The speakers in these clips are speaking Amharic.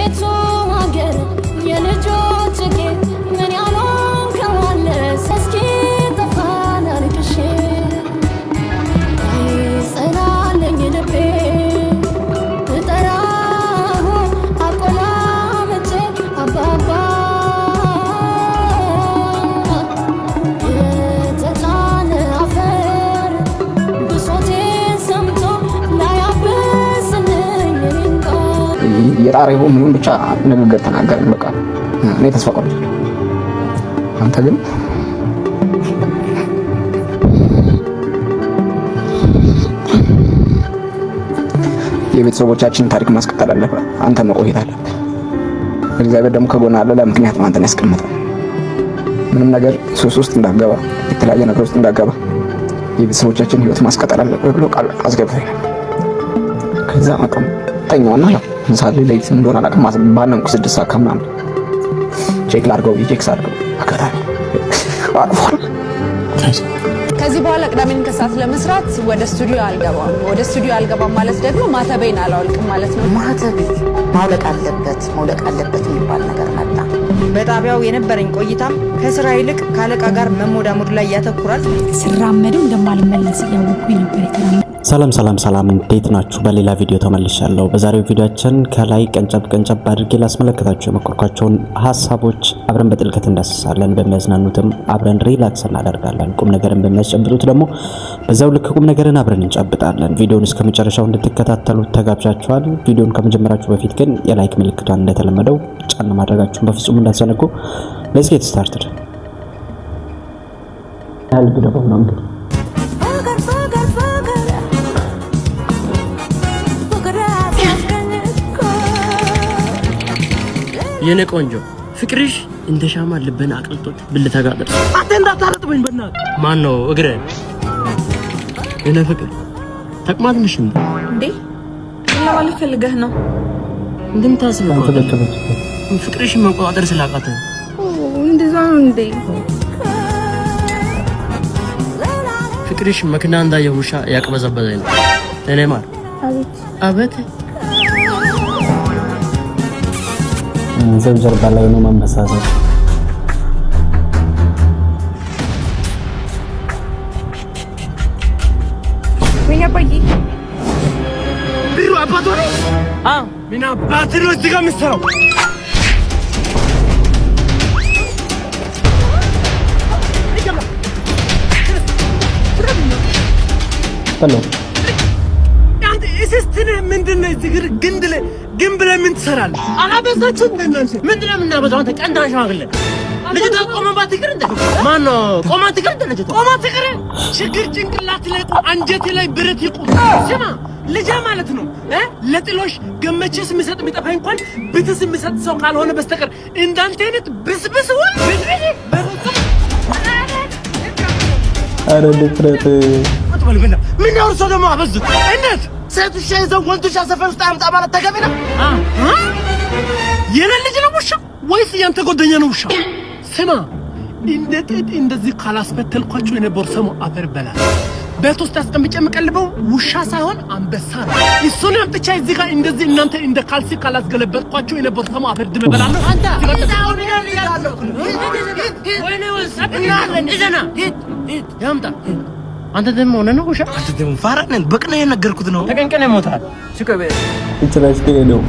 የቤቱ ማገር የልጆች ጌ ምን ያሉን ከዋለስ እስኪ ጠፋን አልቅሼ አይጸናለኝ ልቤ እጠራሁ አቆላምጬ አባባ የተጫነ አፈር ብሶቴን ሰምቶ ላያብስልኝ እኔንጋ የጣሪው ምን ብቻ ንግግር ተናገረን። በቃ እኔ ተስፋ ቆርጫለሁ። አንተ ግን የቤተሰቦቻችንን ታሪክ ማስቀጠል አለብህ። አንተ መቆየት አለብህ። እግዚአብሔር ደግሞ ከጎን አለ። ለምክንያት ነው አንተን ያስቀመጠው። ምንም ነገር ሱስ ውስጥ እንዳገባ፣ የተለያየ ነገር ውስጥ እንዳገባ የቤተሰቦቻችንን ህይወት ማስቀጠል አለብህ ብሎ ቃል አስገብቶኛል። ከዛ መቀም ተኛውና ያው ምሳሌ ለይት እንደሆነ አላውቅም። ባነንኩ 6 ሰዓት ከምናምን ቼክ ላድርገው ቼክ ሳድርገው አጋጣሚ አልፏል። ከዚህ በኋላ ቅዳሜን ከሰዓት ለመስራት ወደ ስቱዲዮ አልገባም። ወደ ስቱዲዮ አልገባም ማለት ደግሞ ማተቤን አላወልቅም ማለት ነው። ማተቤ ማውለቅ አለበት የሚባል ነገር መጣ። በጣቢያው የነበረኝ ቆይታም ከስራ ይልቅ ካለቃ ጋር መሞዳሞድ ላይ ያተኩራል። ስራመደው እንደማልመለስ እያወቅኩኝ ነበር የተናገርኩት። ሰላም እንዴት ናችሁ? በሌላ ቪዲዮ ተመልሻለሁ። በዛሬው ቪዲዮአችን ከላይ ቀንጨብ አድርጌ ላስመለከታችሁ የመኮርኳቸውን ሐሳቦች አብረን በጥልቀት እንዳስሳለን። በሚያዝናኑትም አብረን ሪላክስ እናደርጋለን። ቁም ነገርን በሚያስጨብጡት ደግሞ በዛው ልክ ቁም ነገርን አብረን እንጨብጣለን። ቪዲዮውን እስከ መጨረሻው እንድትከታተሉ ተጋብዛችኋል። ቪዲዮውን ከመጀመራችሁ በፊት ግን የላይክ ምልክቷን እንደተለመደው ጫን ማድረጋችሁን በፍጹም እንዳትዘነጉ። ሌትስ ጌት ስታርትድ። አልብ ደግሞ ነው እንግዲህ የኔ ቆንጆ ፍቅርሽ እንደ ሻማ ልብን አቅልጦት ብልተጋጠጥ አንተ እንዳታረጥበኝ በእናትህ። ማን ነው እግረ የኔ ፍቅር ተቅማጥ ነሽ እንዴ? ለማለት ፈልገህ ነው ግን ታስበው ፍቅርሽ መቆጣጠር ስላቃተ እንደዛ ነው እንዴ? ፍቅርሽ መኪና እንዳየ ውሻ ያቅበዘበዘኝ ነው። እኔ ማር አቤት ጀርባ ላይ ነው ማንበሳሰብ። ወይኔ አባዬ ቢሮ አባቶ ነው። ምን አባቴ ነው እዚህ ጋር የምትሰራው? አንተ እስስትን ምንድነው እዚህ ግንብ ላይ ምን ትሰራለህ? አላበዛችሁ እንደናንተ ምንድነው የምናበዛው? አንተ ቀንዳሽ ማግለ ልጅቷ ቆመባት ይቅር እንደ ማነው ቆማት ይቅር እንደ ልጅቷ ቆማት ይቅር ችግር ጭንቅላት ላይ አንጀቴ ላይ ብረት ይቁም። ስማ ልጅ ማለት ነው ለጥሎሽ ገመችስ ምሰጥ ቢጠፋኝ እንኳን ብትስ ምሰጥ ሰው ካልሆነ በስተቀር እንዳንተ አይነት ብስብስ ወይ አረ ድፍረት አትበልብና ምን ያወር ሰው ደግሞ አበዙት እንዴት ሴትሽ ይዘው ወንዶች ሰፈር ውስጥ አምጣ ማለት ተገቢ ነው? የኔ ልጅ ነው ውሻ ወይስ ያንተ ጓደኛ ነው ውሻ? ስማ እንደዚህ ካላስፈተልኳችሁ የኔ ቦርሰሞ አፈር በላል። ቤት ውስጥ አስቀምጬ የምቀልበው ውሻ ሳይሆን አንበሳ ነው። እሱን አምጥቼ እዚህ ጋር እንደዚህ እናንተ እንደ ካልሲ ካላስገለበጥኳችሁ የኔ ቦርሰሞ አፈር ድም በላለሁ። አንተ ያምጣ አንተ ደግሞ ሆነ ነው ውሻ አንተ ደግሞ ፋራነን በቅነ የነገርኩት ነው። ተቀንቀነ ሞታል ሲከበ እችላስ ነው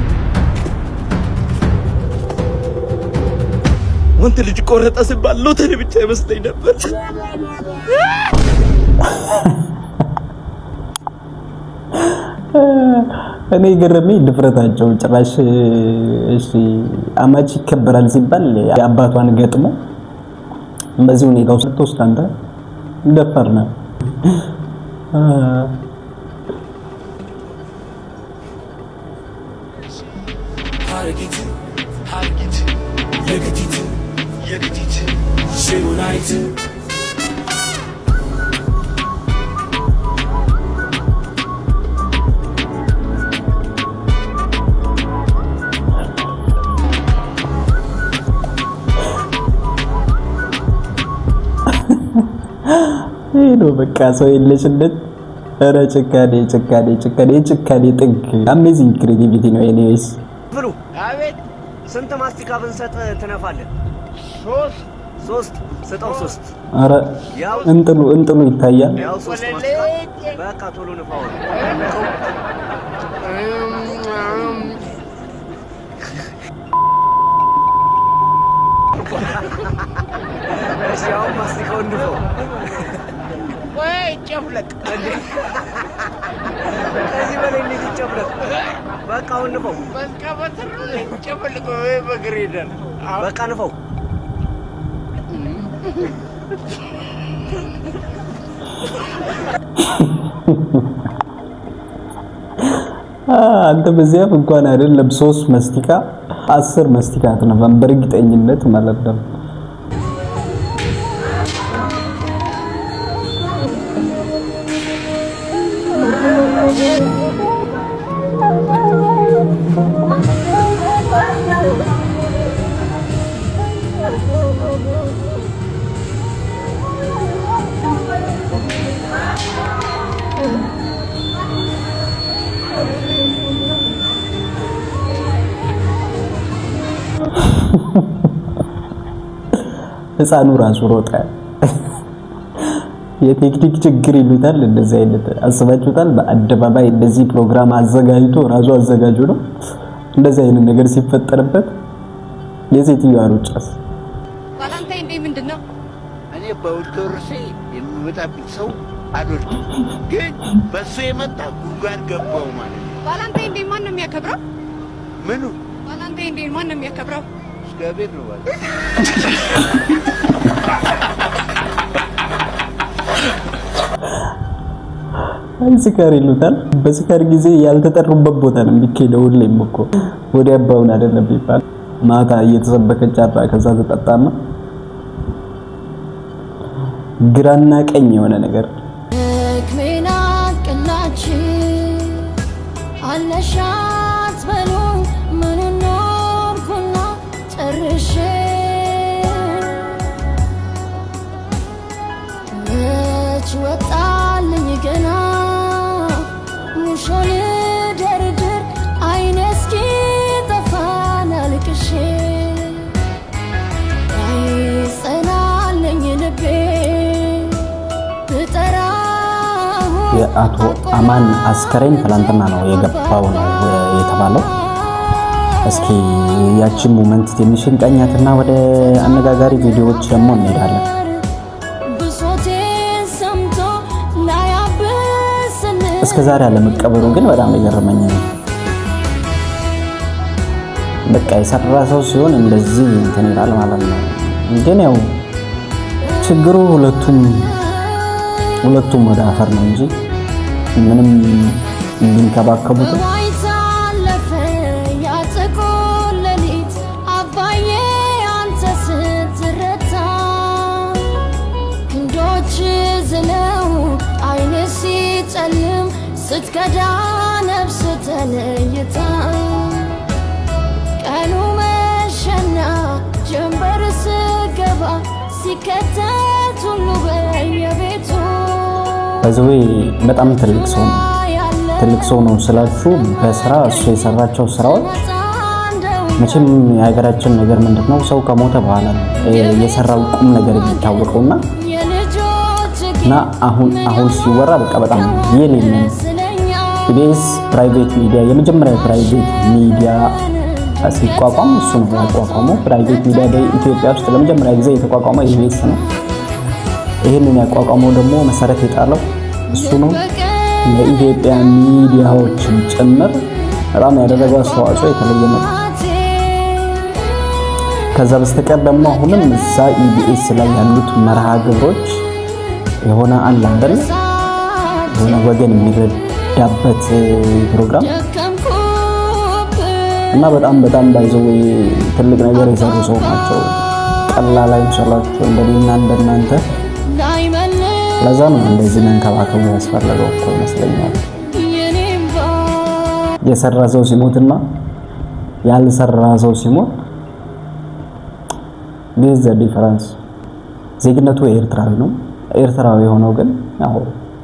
ወንት ልጅ ቆረጠ ሲባል ሎተሪ ብቻ ይመስለኝ ነበር። እኔ ገረመኝ ድፍረታቸው ጭራሽ። እሺ አማች ይከበራል ሲባል የአባቷን ገጥሞ በዚህ ሁኔታ ውስጥ ተወስታንተ ደፈርና ነው በቃ ሰው የለሽነት። ኧረ ጭካኔ ጥግ። አሜዚንግ ክሬቲቪቲ ነው። ኤኒዌይስ ብሉ አቤት ስንት ማስቲካ ብንሰጥ ትነፋለህ? 3 ስጠው 3 አረ እንጥሉ ይታያል። ያው 3 ማስቲካ በቃ ቶሎ ንፋው። እሺ ያው ማስቲካው ንፋው። ወይ ጨፍለቅ ከዚህ በላይ እንዴት ይጨፍለቅ? በቃ አሁን ንፋው። በቃ በትር ጨፍለቅ ወይ በግሬደር በቃ ንፋው። አንተ በዚያ እንኳን አይደለም 3 መስቲካ 10 መስቲካ አትነፋም በእርግጠኝነት ማለት ነው። ህፃኑ ራሱ ሮጠ። የቴክኒክ ችግር ይሉታል እንደዚህ አይነት አስባችሁታል? በአደባባይ እንደዚህ ፕሮግራም አዘጋጅቶ ራሱ አዘጋጁ ነው እንደዚህ አይነት ነገር ሲፈጠርበት የሴትዮዋ ሩጫስ። ቫላንታይን ዴይ ምንድነው? እኔ በውርሴ የሚመጣብኝ ሰው አልወድም፣ ግን በሱ የመጣ ጉድጓድ ገባው ማለት ነው። ቫላንታይን ዴይ ማን ነው የሚያከብረው? ምኑ ቫላንታይን ዴይ ማን ነው የሚያከብረው? እግዚአብሔር ነው ማለት ስካር ይሉታል። በስካር ጊዜ ያልተጠሩበት ቦታ ነው የሚኬደው። ሁሌም እኮ ወዲያ አባውን አይደለም ይባል ማታ እየተሰበከች አባ ከዛ ተጠጣና ግራና ቀኝ የሆነ ነገር ክሜና ቅላች አለሻት በሉ ምን ኖርኩና ጨርሼ መች ወጣልኝ ገና ሙሾን ደርድር አይነ እስኪ ጠፋን አልቅሼ አይጸናልኝ ልቤ ብጠራሁ የአቶ አማን አስከሬን ትላንትና ነው የገባው ነው የተባለው። እስኪ ያቺን ሞመንት ትንሽ እንቃኛትና ወደ አነጋጋሪ ቪዲዮዎች ደግሞ እንሄዳለን። እስከዛሬ አለመቀበሩ ግን በጣም የገረመኝ ነው። በቃ የሰራ ሰው ሲሆን እንደዚህ እንትን ይላል ማለት ነው። ግን ያው ችግሩ ሁለቱም ወደ አፈር ነው እንጂ ምንም እንዲንከባከቡት ስትከዳ ነፍስ ተለይታ ቀኑ መሸና ጀንበር ስገባ ሲከተት ሁሉ በየቤቱ በዚህ በጣም ትልቅ ሰው ነው ስላችሁ በስራ እሱ የሰራቸው ስራዎች መቼም የሀገራችን ነገር ምንድነው ሰው ከሞተ በኋላ የሰራው ቁም ነገር የሚታወቀውና እና አሁን ሲወራ በቃ በጣም የሌለ ኢቢኤስ ፕራይቬት ሚዲያ የመጀመሪያ ፕራይቬት ሚዲያ ሲቋቋም እሱ ነው ያቋቋመው። ፕራይቬት ሚዲያ በኢትዮጵያ ውስጥ ለመጀመሪያ ጊዜ የተቋቋመው ኢቢኤስ ነው። ይህንን ያቋቋመው ደግሞ መሰረት የጣለው እሱ ነው። ለኢትዮጵያ ሚዲያዎችን ጭምር በጣም ያደረገው አስተዋጽኦ የተለየ ነው። ከዛ በስተቀር ደግሞ አሁንም እዛ ኢቢኤስ ላይ ያሉት መርሃ ግብሮች የሆነ አለ አይደል የሆነ ወገን የሚረዳበት ፕሮግራም እና በጣም ባይዘው ትልቅ ነገር የሰሩ ሰው ናቸው። ቀላል አይመስላችሁ እንደኔና እንደናንተ። ለዛ ነው እንደዚህ መንከባከቡ ያስፈልገው እኮ ይመስለኛል። የሰራ ሰው ሲሞትና ያልሰራ ሰው ሲሞት ዲዝ ዲፈረንስ። ዜግነቱ ኤርትራዊ ነው። ኤርትራዊ የሆነው ግን ያው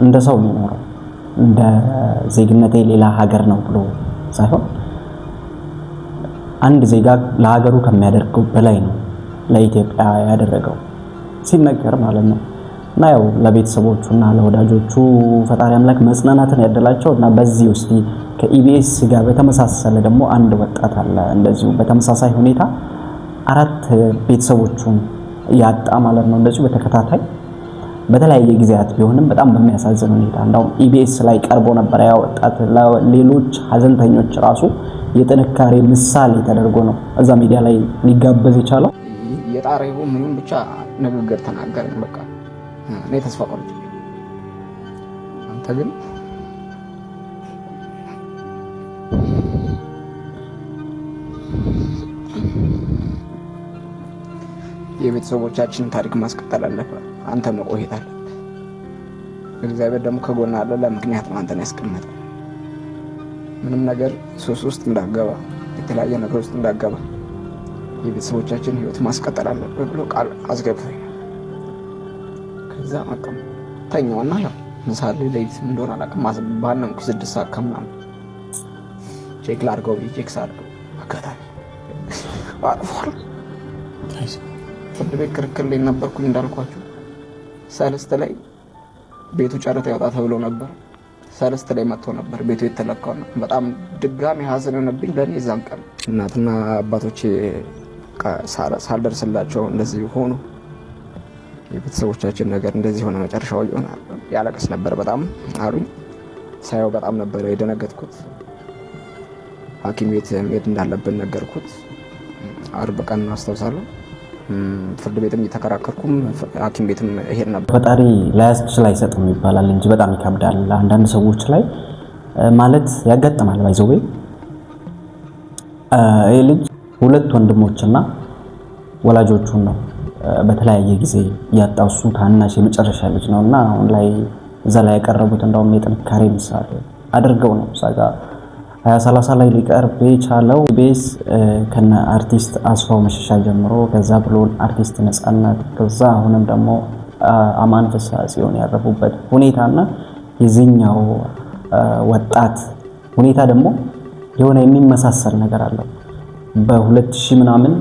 እንደ ሰው ነው፣ እንደ ዜግነቴ ሌላ ሀገር ነው ብሎ ሳይሆን አንድ ዜጋ ለሀገሩ ከሚያደርገው በላይ ነው ለኢትዮጵያ ያደረገው ሲነገር ማለት ነው። እና ያው ለቤተሰቦቹና ለወዳጆቹ ፈጣሪ አምላክ መጽናናትን ያደላቸው እና በዚህ ውስጥ ከኢቢኤስ ጋር በተመሳሰለ ደግሞ አንድ ወጣት አለ እንደዚሁ በተመሳሳይ ሁኔታ 4 ቤተሰቦቹን ያጣ ማለት ነው። እንደዚሁ በተከታታይ በተለያየ ጊዜያት ቢሆንም በጣም በሚያሳዝን ሁኔታ እንደውም ኢቢኤስ ላይ ቀርቦ ነበር። ያ ወጣት ለሌሎች ሀዘንተኞች ራሱ የጥንካሬ ምሳሌ ተደርጎ ነው እዛ ሚዲያ ላይ ሊጋበዝ የቻለው። የጣሪው ምንም ብቻ ንግግር ተናገረኝ። በቃ እኔ ተስፋ ቆርጬ አንተ ግን የቤተሰቦቻችንን ታሪክ ማስቀጠል አለበት። አንተ መቆየት አለበት። እግዚአብሔር ደግሞ ከጎና አለ። ለምክንያት ነው አንተን ያስቀመጠ። ምንም ነገር ሱስ ውስጥ እንዳገባ የተለያየ ነገር ውስጥ እንዳገባ የቤተሰቦቻችን ህይወት ማስቀጠል አለበት ብሎ ቃል አስገብቶኝ ከዛ አቀም ተኛውና ያው ምሳሌ ለይት እንደሆነ አላውቅም ባነምኩ 6 ሰዓት ከምናምን ቼክ ላድርገው ብዬ ቼክ ሳድርገው አጋጣሚ አልፏል። ፍርድ ቤት ክርክር ላይ ነበርኩኝ እንዳልኳችሁ። ሰለስት ላይ ቤቱ ጨረታ ያወጣ ተብሎ ነበር። ሰለስት ላይ መጥቶ ነበር ቤቱ የተለካው ነው። በጣም ድጋሚ ሀዘን ሆነብኝ ለኔ እዛን ቀን። እናትና አባቶቼ ሳልደርስላቸው እንደዚህ ሆኑ። የቤተሰቦቻችን ነገር እንደዚህ ሆነ መጨረሻው ይሆናል። ያለቅስ ነበር በጣም አሉኝ። ሳየው በጣም ነበር የደነገጥኩት። ሐኪም ቤት መሄድ እንዳለብን ነገርኩት። አርብ ቀን አስታውሳለሁ። ፍርድ ቤትም እየተከራከርኩም ሐኪም ቤትም እሄድ ነበር። ፈጣሪ ላያስችል አይሰጥም ይባላል እንጂ በጣም ይከብዳል። አንዳንድ ሰዎች ላይ ማለት ያጋጥማል። ባይዘው ይሄ ልጅ 2 ወንድሞችና ወላጆቹን ነው በተለያየ ጊዜ ያጣው። እሱ ታናሽ የመጨረሻ ልጅ ነውና አሁን ላይ እዛ ላይ ያቀረቡት እንደውም የጥንካሬ ምሳሌ አድርገው ነው ሳጋ 2030 ላይ ሊቀርብ የቻለው ኢቢኤስ ከነ አርቲስት አስፋው መሸሻ ጀምሮ ከዛ ብሎ አርቲስት ነጻነት ከዛ አሁንም ደግሞ አማን ፍስሐ ጽዮን ያረፉበት ሁኔታና የዚህኛው ወጣት ሁኔታ ደግሞ የሆነ የሚመሳሰል ነገር አለው። በ2000 ምናምን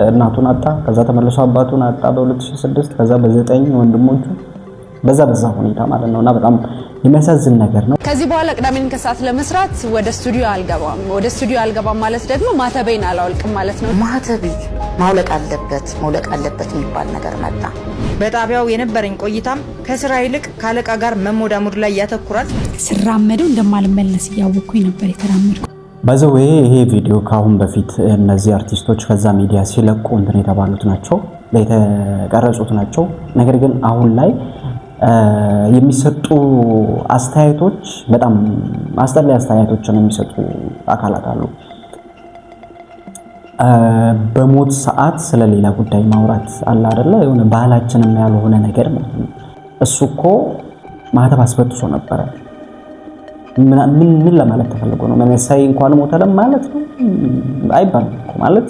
እናቱን አጣ፣ ከዛ ተመልሶ አባቱን አጣ በ2006 ከዛ በ9 ወንድሞቹ በዛ ሁኔታ ማለት ነውና በጣም የሚያሳዝን ነገር ነው። ከዚህ በኋላ ቅዳሜን ከሰዓት ለመስራት ወደ ስቱዲዮ አልገባም ማለት ደግሞ ማተቤን አላወልቅም ማለት ነው። ማተቤ መውለቅ አለበት የሚባል ነገር መጣ። በጣቢያው የነበረኝ ቆይታም ከስራ ይልቅ ካለቃ ጋር መሞዳሙድ ላይ ያተኩራል። ስራመደው እንደማልመለስ እያወቅኩኝ ነበር የተራመድኩት። በዛው ይሄ ቪዲዮ ካሁን በፊት እነዚህ አርቲስቶች ከዛ ሚዲያ ሲለቁ እንትን የተባሉት ናቸው የተቀረጹት ናቸው። ነገር ግን አሁን ላይ የሚሰጡ አስተያየቶች በጣም አስጠላይ አስተያየቶችን የሚሰጡ አካላት አሉ። በሞት ሰዓት ስለሌላ ጉዳይ ማውራት አለ አይደለ? የሆነ ባህላችንም ያልሆነ ነገር ማለት ነው። እሱ እኮ ማህተብ አስበጥሶ ነበረ። ምን ለማለት ተፈልጎ ነው? መመሳይ እንኳን ሞተ ለማለት ነው አይባልም እኮ ማለት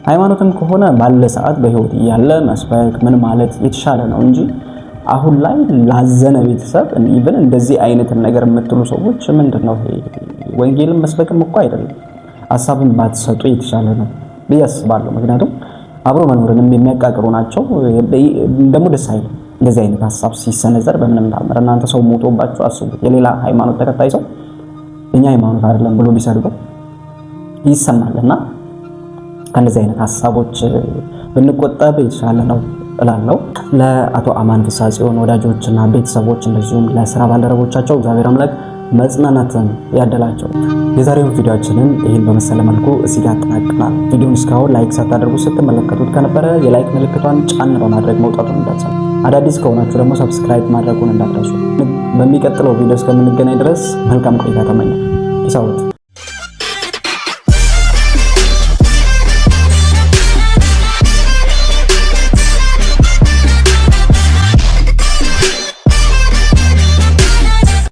ሃይማኖትም ከሆነ ባለ ሰዓት በህይወት እያለ መስበክ ምን ማለት የተሻለ ነው እንጂ አሁን ላይ ላዘነ ቤተሰብ ኢቭን እንደዚህ አይነት ነገር የምትሉ ሰዎች ምንድነው? ወንጌልን መስበክም እኮ አይደለም ሐሳብን ባትሰጡ የተሻለ ነው ብዬ አስባለሁ። ምክንያቱም አብሮ መኖርንም የሚያቃቅሩ ናቸው። ደግሞ ደስ አይልም እንደዚህ አይነት ሐሳብ ሲሰነዘር በምንም ታምር። እናንተ ሰው ሞቶባችሁ አስቡት። የሌላ ሃይማኖት ተከታይ ሰው እኛ ሃይማኖት አይደለም ብሎ ቢሰድበው ይሰማልና ከነዚህ አይነት ሐሳቦች ብንቆጠብ የተሻለ ነው እላለሁ። ለአቶ አማን ፍስሐ ጽዮን ወዳጆችና ቤተሰቦች እንደዚሁም ለስራ ባልደረቦቻቸው እግዚአብሔር አምላክ መጽናናትን ያደላቸው። የዛሬውን ቪዲዮአችንን ይህን በመሰለ መልኩ እዚህ ጋር አጠናቅቀናል። ቪዲዮውን እስካሁን ላይክ ሳታደርጉ ስትመለከቱት ከነበረ የላይክ ምልክቷን ጫን በማድረግ መውጣቱን እንዳትረሱ። አዳዲስ ከሆናችሁ ደግሞ ሰብስክራይብ ማድረጉን እንዳትረሱ። በሚቀጥለው ቪዲዮ እስከምንገናኝ ድረስ መልካም ቆይታ ተመኘሁ። ይሳውት